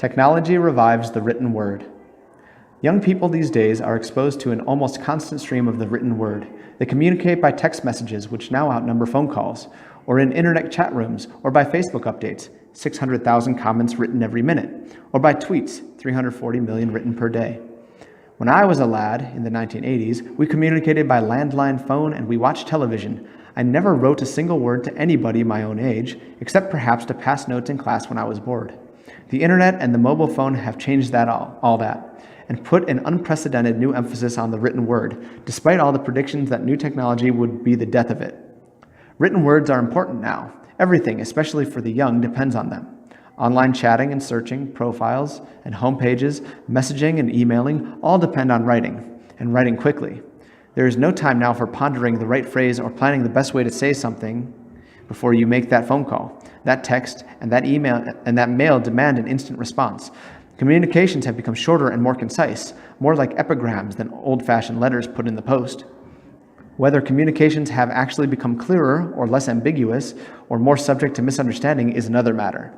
Technology revives the written word. Young people these days are exposed to an almost constant stream of the written word. They communicate by text messages, which now outnumber phone calls, or in internet chat rooms, or by Facebook updates, 600,000 comments written every minute, or by tweets, 340 million written per day. When I was a lad in the 1980s, we communicated by landline phone and we watched television. I never wrote a single word to anybody my own age, except perhaps to pass notes in class when I was bored. The internet and the mobile phone have changed all that, and put an unprecedented new emphasis on the written word, despite all the predictions that new technology would be the death of it. Written words are important now. Everything, especially for the young, depends on them. Online chatting and searching, profiles and homepages, messaging and emailing all depend on writing, and writing quickly. There is no time now for pondering the right phrase or planning the best way to say something before you make that phone call. That text and that email and that mail demand an instant response. Communications have become shorter and more concise, more like epigrams than old-fashioned letters put in the post. Whether communications have actually become clearer or less ambiguous or more subject to misunderstanding is another matter.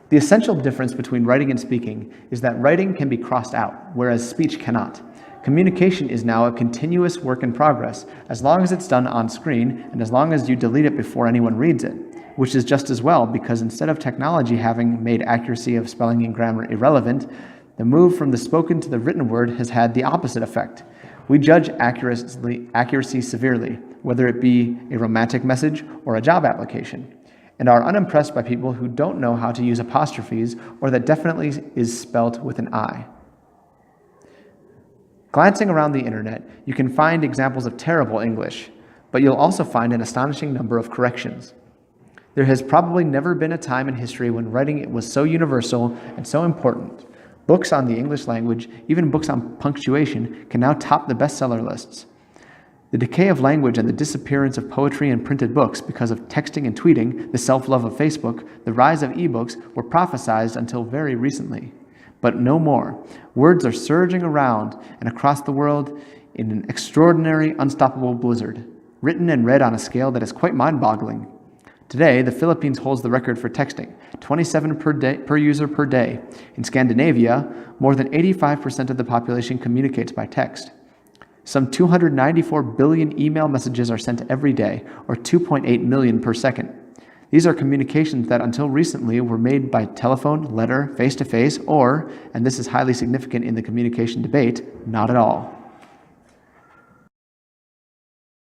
The essential difference between writing and speaking is that writing can be crossed out, whereas speech cannot. Communication is now a continuous work in progress, as long as it's done on screen and as long as you delete it before anyone reads it, which is just as well because instead of technology having made accuracy of spelling and grammar irrelevant, the move from the spoken to the written word has had the opposite effect. We judge accuracy severely, whether it be a romantic message or a job application, and are unimpressed by people who don't know how to use apostrophes or that definitely is spelt with an I. Glancing around the internet, you can find examples of terrible English, but you'll also find an astonishing number of corrections. There has probably never been a time in history when writing was so universal and so important. Books on the English language, even books on punctuation, can now top the bestseller lists. The decay of language and the disappearance of poetry and printed books because of texting and tweeting, the self-love of Facebook, the rise of ebooks were prophesized until very recently. But no more. Words are surging around and across the world in an extraordinary, unstoppable blizzard, written and read on a scale that is quite mind-boggling. Today, the Philippines holds the record for texting, 27 per user per day. In Scandinavia, more than 85% of the population communicates by text. Some 294 billion email messages are sent every day, or 2.8 million per second. These are communications that until recently were made by telephone, letter, face-to-face, or, and this is highly significant in the communication debate, not at all.